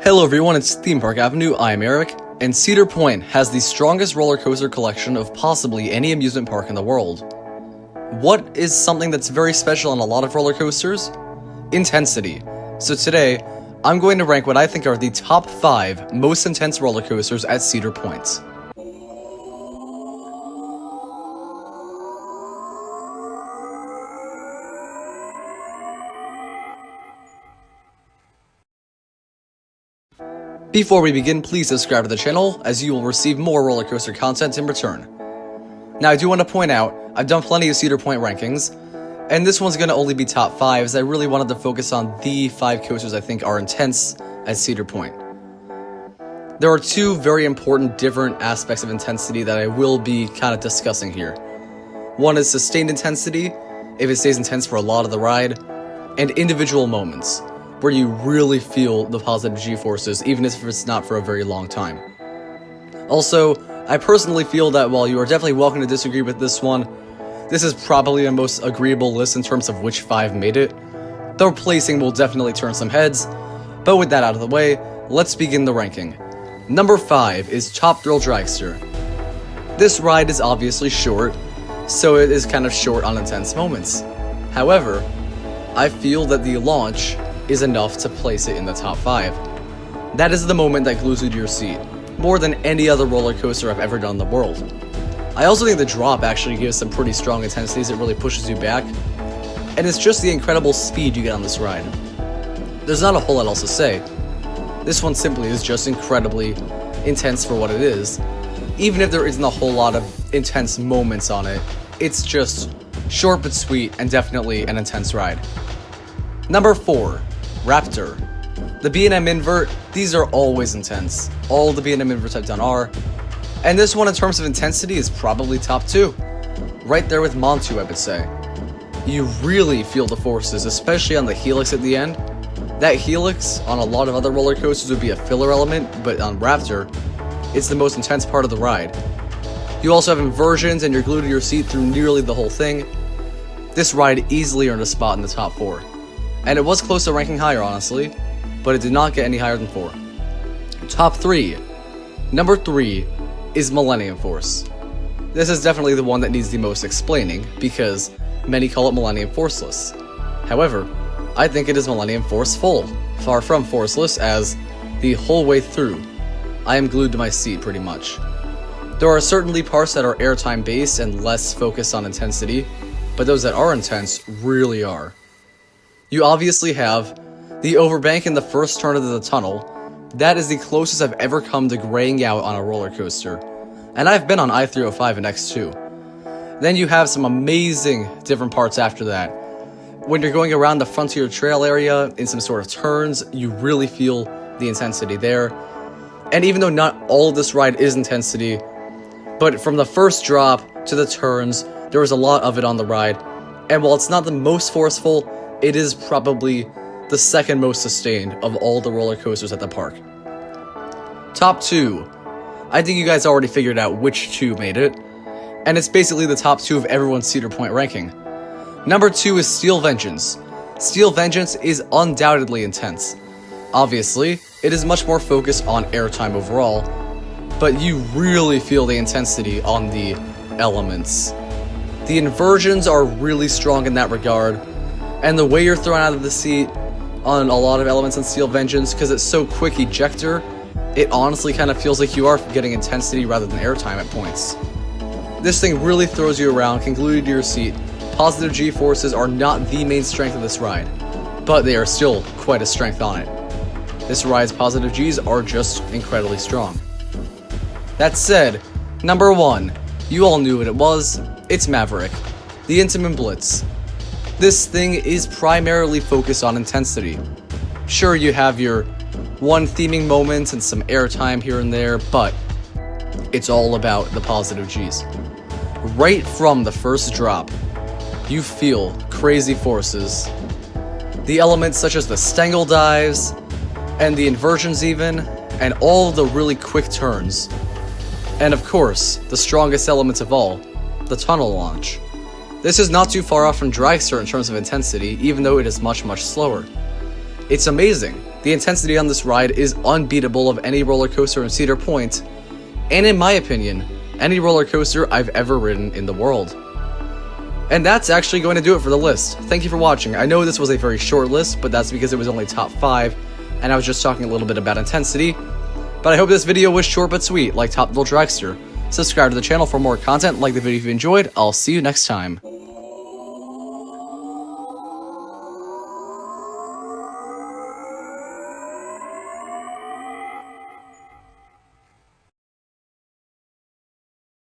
Hello everyone, it's Theme Park Avenue, I'm Eric, and Cedar Point has the strongest roller coaster collection of possibly any amusement park in the world. What is something that's very special on a lot of roller coasters? Intensity. So today, I'm going to rank what I think are the top 5 most intense roller coasters at Cedar Point. Before we begin, please subscribe to the channel, as you will receive more roller coaster content in return. Now, I do want to point out, I've done plenty of Cedar Point rankings, and this one's going to only be top 5, as I really wanted to focus on the 5 coasters I think are intense at Cedar Point. There are 2 very important different aspects of intensity that I will be kind of discussing here. One is sustained intensity, if it stays intense for a lot of the ride, and individual moments, where you really feel the positive G-forces, even if it's not for a very long time. Also, I personally feel that while you are definitely welcome to disagree with this one, this is probably the most agreeable list in terms of which 5 made it. The placing will definitely turn some heads, but with that out of the way, let's begin the ranking. Number 5 is Top Thrill Dragster. This ride is obviously short, so it is kind of short on intense moments. However, I feel that the launch is enough to place it in the top 5. That is the moment that glues you to your seat, more than any other roller coaster I've ever done in the world. I also think the drop actually gives some pretty strong intensities. It really pushes you back, and it's just the incredible speed you get on this ride. There's not a whole lot else to say. This one simply is just incredibly intense for what it is. Even if there isn't a whole lot of intense moments on it, it's just short but sweet and definitely an intense ride. Number 4, Raptor. The B&M invert, these are always intense. All the B&M inverts I've done are. And this one in terms of intensity is probably top 2. Right there with Montu, I would say. You really feel the forces, especially on the helix at the end. That helix on a lot of other roller coasters would be a filler element, but on Raptor, it's the most intense part of the ride. You also have inversions and you're glued to your seat through nearly the whole thing. This ride easily earned a spot in the top 4. And it was close to ranking higher, honestly, but it did not get any higher than 4. Top 3. Number 3 is Millennium Force. This is definitely the one that needs the most explaining, because many call it Millennium Forceless. However, I think it is Millennium Force full, far from forceless, as the whole way through, I am glued to my seat pretty much. There are certainly parts that are airtime based and less focused on intensity, but those that are intense really are. You obviously have the overbank in the first turn of the tunnel. That is the closest I've ever come to graying out on a roller coaster, and I've been on I-305 and X2. Then you have some amazing different parts after that. When you're going around the Frontier Trail area in some sort of turns, you really feel the intensity there. And even though not all of this ride is intensity, but from the first drop to the turns, there was a lot of it on the ride. And while it's not the most forceful, it is probably the second most sustained of all the roller coasters at the park. Top 2. I think you guys already figured out which 2 made it, and it's basically the top 2 of everyone's Cedar Point ranking. Number 2 is Steel Vengeance. Steel Vengeance is undoubtedly intense. Obviously, it is much more focused on airtime overall, but you really feel the intensity on the elements. The inversions are really strong in that regard, and the way you're thrown out of the seat on a lot of elements in Steel Vengeance, because it's so quick ejector, it honestly kind of feels like you are getting intensity rather than airtime at points. This thing really throws you around, can glue you to your seat. Positive G-forces are not the main strength of this ride, but they are still quite a strength on it. This ride's positive Gs are just incredibly strong. That said, number 1, you all knew what it was, it's Maverick, the Intamin Blitz. This thing is primarily focused on intensity. Sure, you have your one theming moments and some airtime here and there, but it's all about the positive Gs. Right from the first drop, you feel crazy forces. The elements such as the Stangle dives, and the inversions even, and all the really quick turns. And of course, the strongest elements of all, the tunnel launch. This is not too far off from Dragster in terms of intensity, even though it is much, much slower. It's amazing. The intensity on this ride is unbeatable of any roller coaster in Cedar Point, and in my opinion, any roller coaster I've ever ridden in the world. And that's actually going to do it for the list. Thank you for watching. I know this was a very short list, but that's because it was only top 5, and I was just talking a little bit about intensity. But I hope this video was short but sweet, like Top Little Dragster. Subscribe to the channel for more content, like the video if you enjoyed. I'll see you next time.